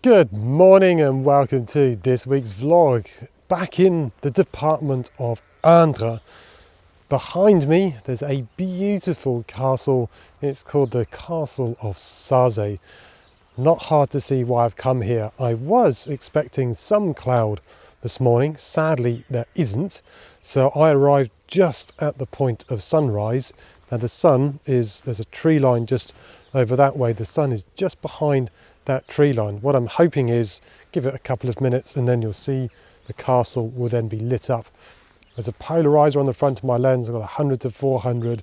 Good morning and welcome to this week's vlog. Back in the department of Indre. Behind me there's a beautiful castle. It's called the Castle of Sarzay. Not hard to see why I've come here. I was expecting some cloud this morning. Sadly there isn't. So I arrived just at the point of sunrise. Now the sun is, there's a tree line just over that way. The sun is just behind that tree line. What I'm hoping is give it a couple of minutes and then you'll see the castle will then be lit up. There's a polarizer on the front of my lens. I've got 100 to 400.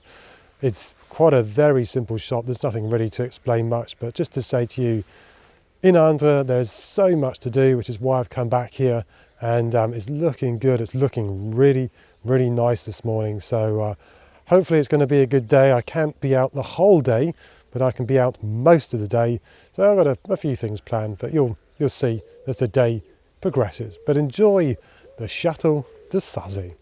It's quite a very simple shot. There's nothing really to explain much, but just to say to you, in Indre there's so much to do, which is why I've come back here, and it's looking good. It's looking really nice this morning. So hopefully it's going to be a good day. I can't be out the whole day, but I can be out most of the day. So I've got a few things planned, but you'll see as the day progresses. But enjoy the Château de Sarzay.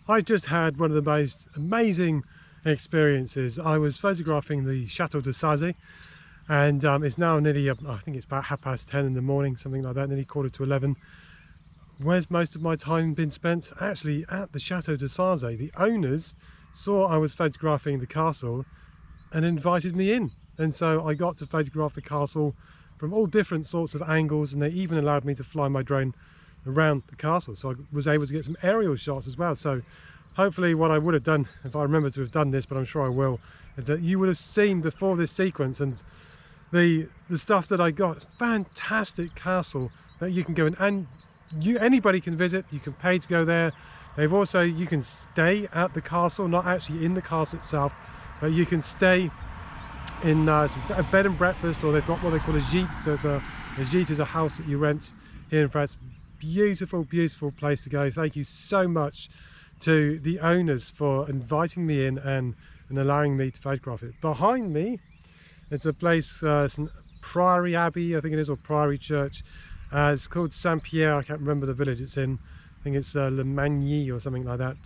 I just had one of the most amazing experiences. I was photographing the Château de Sarzay, and it's now nearly, I think it's about 10:30 in the morning, something like that, nearly 11:15. Where's most of my time been spent? Actually at the Château de Sarzay. The owners saw I was photographing the castle and invited me in, and so I got to photograph the castle from all different sorts of angles, and they even allowed me to fly my drone around the castle, so I was able to get some aerial shots as well. So hopefully what I would have done, if I remember to have done this, but I'm sure I will, is that you would have seen before this sequence and the stuff that I got. Fantastic castle that you can go in, and anybody can visit. You can pay to go there. They've also, you can stay at the castle, not actually in the castle itself, but you can stay in a bed and breakfast, or they've got what they call a gîte. So a gîte is a house that you rent here in France. Beautiful place to go. Thank you so much to the owners for inviting me in and allowing me to photograph it. Behind me it's a place, it's a Priory Abbey, I think it is, or Priory Church. It's called Saint Pierre. I can't remember the village it's in. I think it's Le Magny or something like that.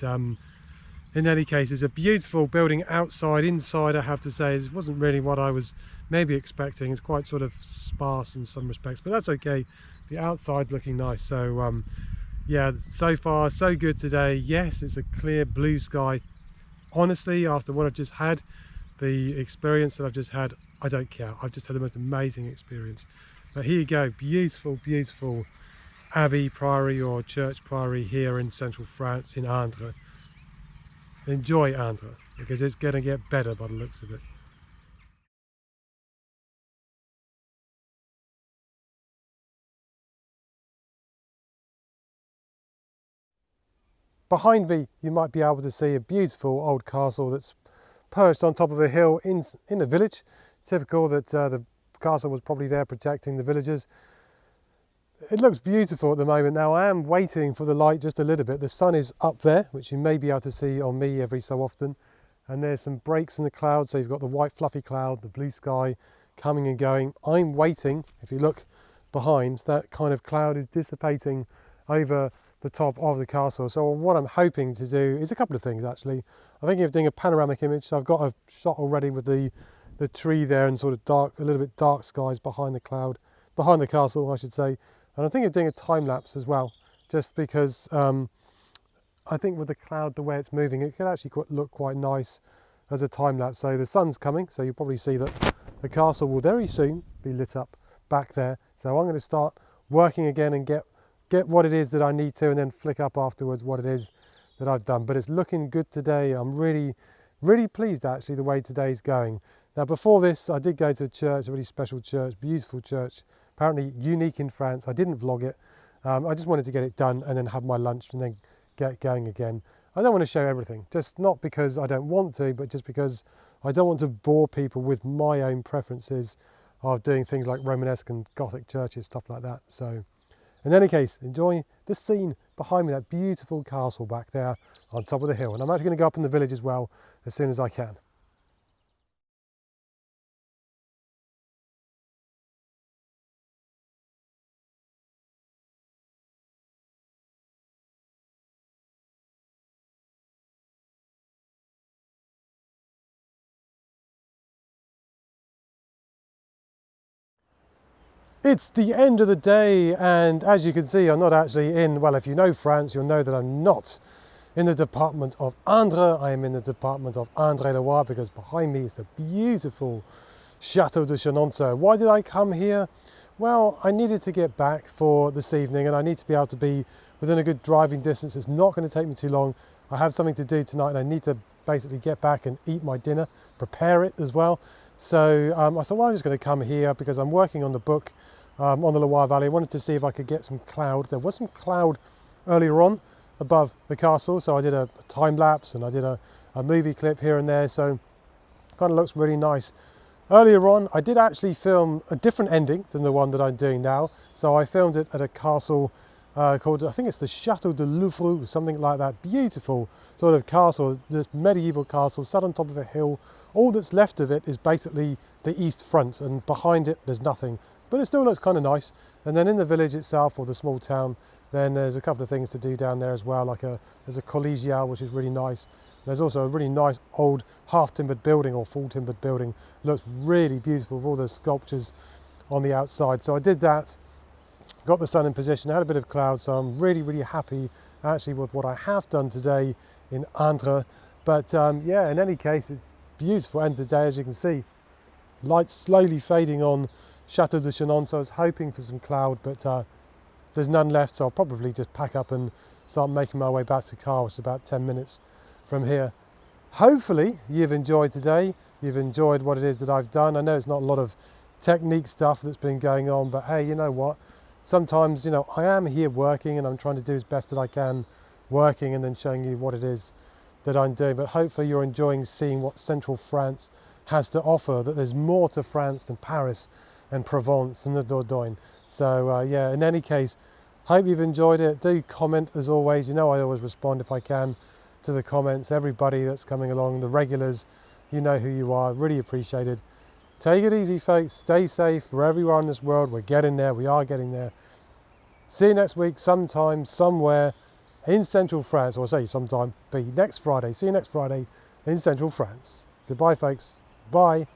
In any case, it's a beautiful building outside. Inside, I have to say, it wasn't really what I was maybe expecting. It's quite sort of sparse in some respects, but that's okay. The outside looking nice. So yeah, so far so good today. Yes, it's a clear blue sky. Honestly, after what I've just had, the experience that I've just had, I don't care. I've just had the most amazing experience. But here you go, beautiful, beautiful abbey priory or church priory here in central France in Indre. Enjoy Indre because it's going to get better by the looks of it. Behind me you might be able to see a beautiful old castle that's perched on top of a hill in a village. Typical that the castle was probably there protecting the villagers. It looks beautiful at the moment. Now I am waiting for the light just a little bit. The sun is up there, which you may be able to see on me every so often, and there's some breaks in the clouds, so you've got the white fluffy cloud, the blue sky coming and going. I'm waiting. If you look behind, that kind of cloud is dissipating over the top of the castle. So what I'm hoping to do is a couple of things actually. I'm thinking of doing a panoramic image. So I've got a shot already with the tree there and sort of dark, a little bit dark skies behind the cloud, behind the castle I should say. And I'm thinking of doing a time lapse as well, just because I think with the cloud, the way it's moving, it could actually look quite nice as a time lapse. So the sun's coming, so you'll probably see that the castle will very soon be lit up back there. So I'm going to start working again and get what it is that I need to, and then flick up afterwards what it is that I've done. But it's looking good today. I'm really, really pleased actually the way today's going. Now before this, I did go to a church, a really special church, beautiful church, apparently unique in France. I didn't vlog it. I just wanted to get it done and then have my lunch and then get going again. I don't want to show everything, just not because I don't want to, but just because I don't want to bore people with my own preferences of doing things like Romanesque and Gothic churches, stuff like that. So in any case, enjoy the scene behind me, that beautiful castle back there on top of the hill. And I'm actually going to go up in the village as well as soon as I can. It's the end of the day, and as you can see, I'm not actually in, well, if you know France, you'll know that I'm not in the department of Indre. I am in the department of Indre-et-Loire because behind me is the beautiful Château de Chateau. Why did I come here? Well, I needed to get back for this evening and I need to be able to be within a good driving distance. It's not going to take me too long. I have something to do tonight and I need to basically get back and eat my dinner, prepare it as well. So I thought, well, I'm just going to come here because I'm working on the book on the Loire Valley. I wanted to see if I could get some cloud. There was some cloud earlier on above the castle, so I did a time lapse and I did a movie clip here and there, so kind of looks really nice. Earlier on I did actually film a different ending than the one that I'm doing now, so I filmed it at a castle called, I think it's the Chateau de Louvre, something like that. Beautiful sort of castle, this medieval castle sat on top of a hill. All that's left of it is basically the east front, and behind it there's nothing, but it still looks kind of nice. And then in the village itself, or the small town, then there's a couple of things to do down there as well, like there's a collegiale, which is really nice. There's also a really nice old half-timbered building or full-timbered building. It looks really beautiful with all the sculptures on the outside. So I did that, got the sun in position, had a bit of cloud, so I'm really, really happy actually with what I have done today in Indre. But yeah, in any case, it's beautiful end of the day, as you can see. Lights slowly fading on Château de Chateau, so I was hoping for some cloud, but there's none left, so I'll probably just pack up and start making my way back to the car, which is about 10 minutes from here. Hopefully you've enjoyed today, you've enjoyed what it is that I've done. I know it's not a lot of technique stuff that's been going on, but hey, you know what? Sometimes, you know, I am here working and I'm trying to do as best that I can working and then showing you what it is that I'm doing. But hopefully you're enjoying seeing what central France has to offer, that there's more to France than Paris and Provence and the Dordogne. So yeah, in any case, hope you've enjoyed it. Do comment as always. You know I always respond if I can to the comments. Everybody that's coming along, the regulars, you know who you are. Really appreciated. Take it easy, folks. Stay safe wherever you are in this world. We're getting there. We are getting there. See you next week, sometime, somewhere in central France. Or say sometime, be next Friday. See you next Friday in central France. Goodbye, folks. Bye.